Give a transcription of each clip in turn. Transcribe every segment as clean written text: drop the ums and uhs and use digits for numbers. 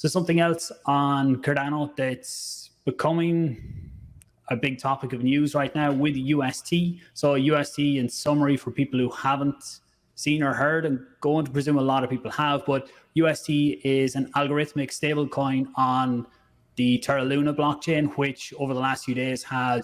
So something else on Cardano that's becoming a big topic of news right now with UST. So UST, in summary, for people who haven't seen or heard, and going to presume a lot of people have, but UST is an algorithmic stablecoin on the Terra Luna blockchain, which over the last few days has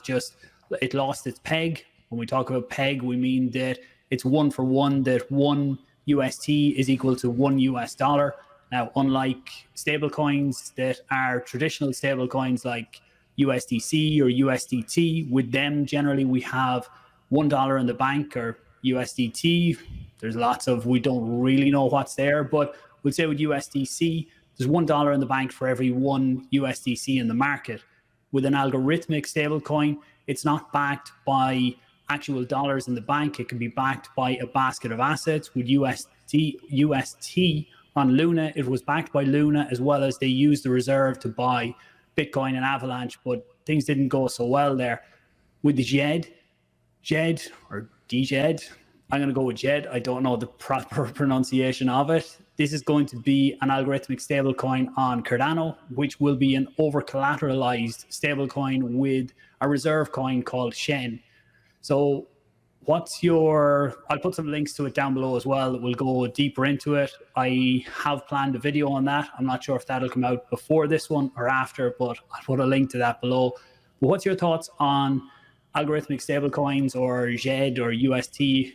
it lost its peg. When we talk about peg, we mean that it's 1 for 1, that 1 UST is equal to $1. Now, unlike stablecoins that are traditional stablecoins like USDC or USDT, with them generally we have $1 in the bank, or USDT. There's lots of, we don't really know what's there, but we'll say with USDC, there's $1 in the bank for every 1 USDC in the market. With an algorithmic stablecoin, it's not backed by actual dollars in the bank. It can be backed by a basket of assets. With UST on Luna, it was backed by Luna, as well as they used the reserve to buy Bitcoin and Avalanche, but things didn't go so well there. With the Djed or Djed, I'm going to go with Djed. I don't know the proper pronunciation of it. This is going to be an algorithmic stablecoin on Cardano, which will be an over-collateralized stablecoin with a reserve coin called Shen. So I'll put some links to it down below as well. We'll go deeper into it. I have planned a video on that. I'm not sure if that'll come out before this one or after, but I'll put a link to that below. But what's your thoughts on algorithmic stablecoins or Djed or UST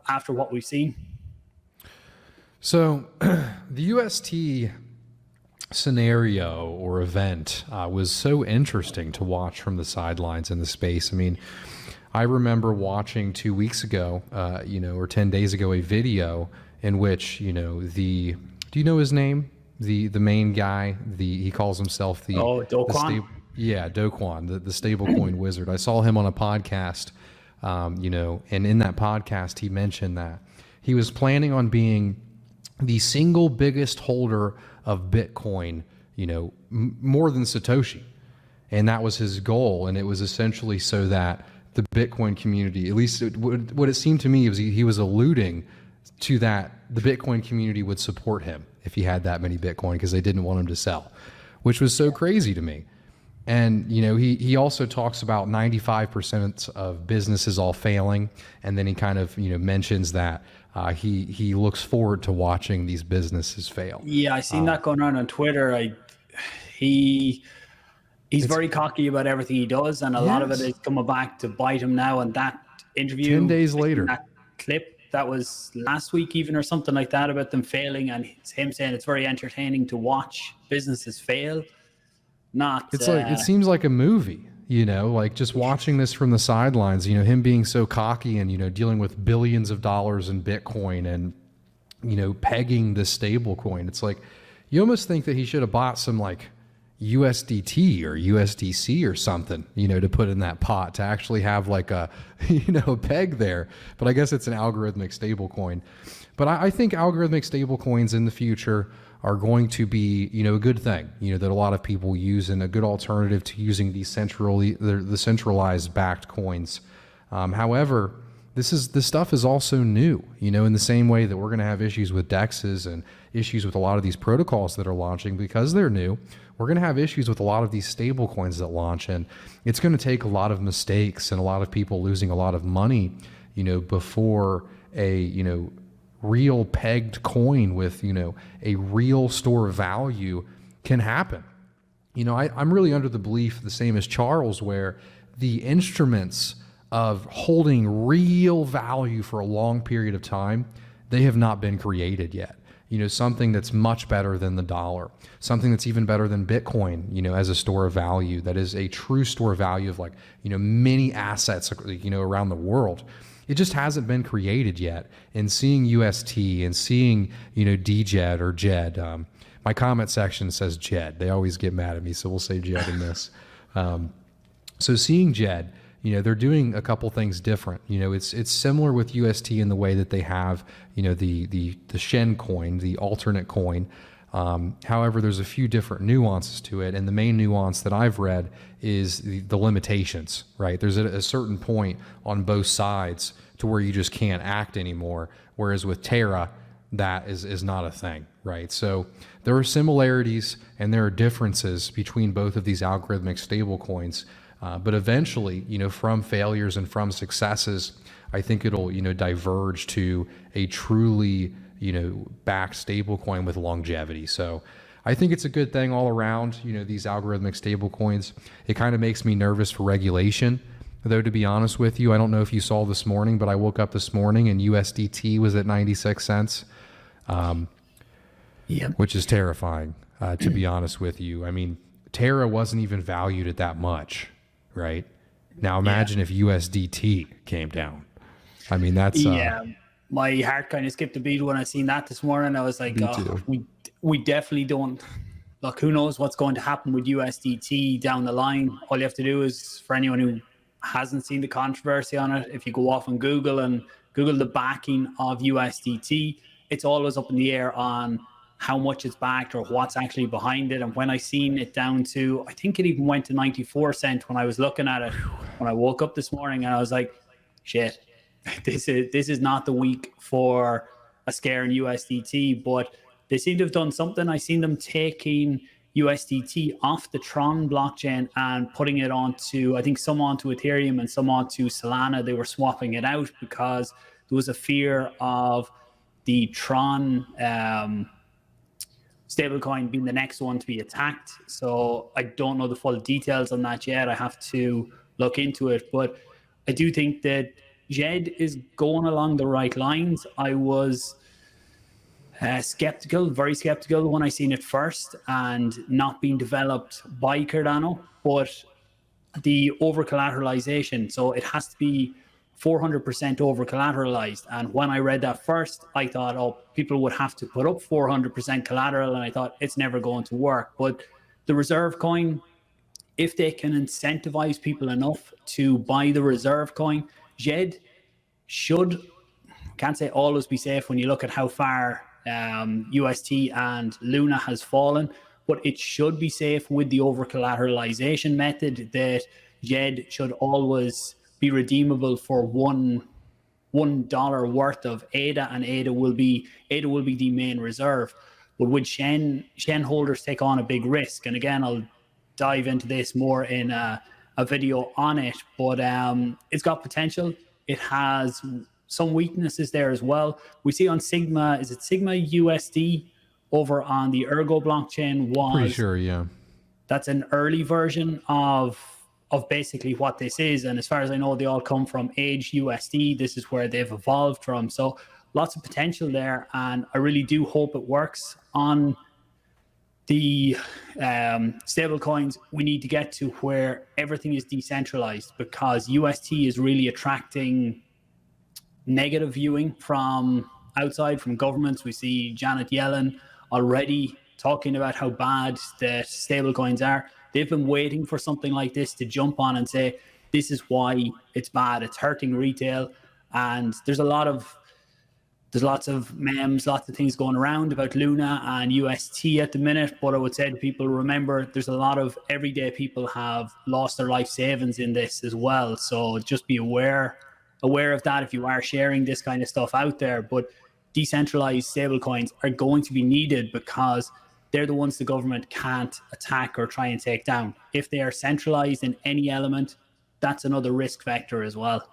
after what we've seen? So the UST scenario or event was so interesting to watch from the sidelines in the space. I mean, I remember watching 2 weeks ago, or 10 days ago, a video in which, do you know his name? The main guy, he calls himself the Do Kwon? Do Kwon, the stablecoin wizard. I saw him on a podcast, and in that podcast, he mentioned that he was planning on being the single biggest holder of Bitcoin, more than Satoshi. And that was his goal. And it was essentially so that the Bitcoin community, at least what it seemed to me, was he was alluding to that the Bitcoin community would support him if he had that many Bitcoin, because they didn't want him to sell, which was so crazy to me. And, he also talks about 95% of businesses all failing. And then he kind of, mentions that he looks forward to watching these businesses fail. Yeah, I seen that going around on Twitter. He's very cocky about everything he does, and a lot of it is coming back to bite him now. And that interview 10 days later, that clip that was last week even, or something like that, about them failing, and it's him saying it's very entertaining to watch businesses fail. It seems like a movie, like just watching this from the sidelines, him being so cocky and, dealing with billions of dollars in Bitcoin and, pegging the stable coin. It's like, you almost think that he should have bought some like USDT or USDC or something, to put in that pot to actually have like a, a peg there. But I guess it's an algorithmic stable coin. But I think algorithmic stable coins in the future are going to be, a good thing, that a lot of people use, and a good alternative to using the centralized backed coins. However, this stuff is also new, in the same way that we're going to have issues with DEXs and issues with a lot of these protocols that are launching because they're new. We're going to have issues with a lot of these stable coins that launch, and it's going to take a lot of mistakes and a lot of people losing a lot of money, before a, real pegged coin with, a real store of value can happen. I'm really under the belief, the same as Charles, where the instruments of holding real value for a long period of time, they have not been created yet. Something that's much better than the dollar, something that's even better than Bitcoin, as a store of value, that is a true store of value of like, many assets, around the world. It just hasn't been created yet. And seeing UST and seeing, Djed or Djed, my comment section says Djed. They always get mad at me, so we'll say Djed in this. So seeing Djed, they're doing a couple things different. It's similar with UST in the way that they have, the Shen coin, the alternate coin. However, there's a few different nuances to it, and the main nuance that I've read is the limitations, right? There's a certain point on both sides to where you just can't act anymore, whereas with Terra, that is not a thing. right? So there are similarities and there are differences between both of these algorithmic stablecoins. But eventually, from failures and from successes, I think it'll, diverge to a truly, backed stablecoin with longevity. So I think it's a good thing all around, these algorithmic stablecoins. It kind of makes me nervous for regulation. Though, to be honest with you, I don't know if you saw this morning, but I woke up this morning and USDT was at 96 cents, which is terrifying, to be honest with you. I mean, Terra wasn't even valued at that much, right? Now imagine if USDT came down. I mean, that's... my heart kind of skipped a beat when I seen that this morning. I was like, we definitely don't... Look, who knows what's going to happen with USDT down the line. All you have to do is, for anyone who hasn't seen the controversy on it, if you go off on Google and Google the backing of USDT, it's always up in the air on how much it's backed or what's actually behind it. And when I seen it down to, I think it even went to 94 cents when I was looking at it when I woke up this morning, and I was like, shit, this is not the week for a scare in USDT. But they seem to have done something. I seen them taking USDT off the Tron blockchain and putting it onto, I think some onto Ethereum and some onto Solana. They were swapping it out because there was a fear of the Tron stablecoin being the next one to be attacked. So I don't know the full details on that yet. I have to look into it. But I do think that Djed is going along the right lines. I was skeptical, very skeptical when I seen it first and not being developed by Cardano, but the over collateralization. So it has to be 400% over collateralized. And when I read that first, I thought, oh, people would have to put up 400% collateral. And I thought it's never going to work. But the reserve coin, if they can incentivize people enough to buy the reserve coin, Djed should, can't say always be safe when you look at how far UST and Luna has fallen, but it should be safe with the over collateralization method that Djed should always be redeemable for $1 worth of ADA, and ADA will be the main reserve. But would Shen holders take on a big risk? And again, I'll dive into this more in a video on it, but it's got potential. It has some weaknesses there as well. We see on Sigma, is it Sigma USD over on the Ergo blockchain? Pretty sure, yeah. That's an early version of basically what this is. And as far as I know, they all come from Age USD. This is where they've evolved from. So lots of potential there. And I really do hope it works. On the stable coins, we need to get to where everything is decentralized, because UST is really attracting negative viewing from outside, from governments. We see Janet Yellen already talking about how bad the stable coins are. They've been waiting for something like this to jump on and say, this is why it's bad. It's hurting retail. And there's lots of memes, lots of things going around about Luna and UST at the minute. But I would say to people, remember, there's a lot of everyday people have lost their life savings in this as well. So just be aware of that if you are sharing this kind of stuff out there. But decentralized stablecoins are going to be needed because they're the ones the government can't attack or try and take down. If they are centralized in any element, that's another risk factor as well.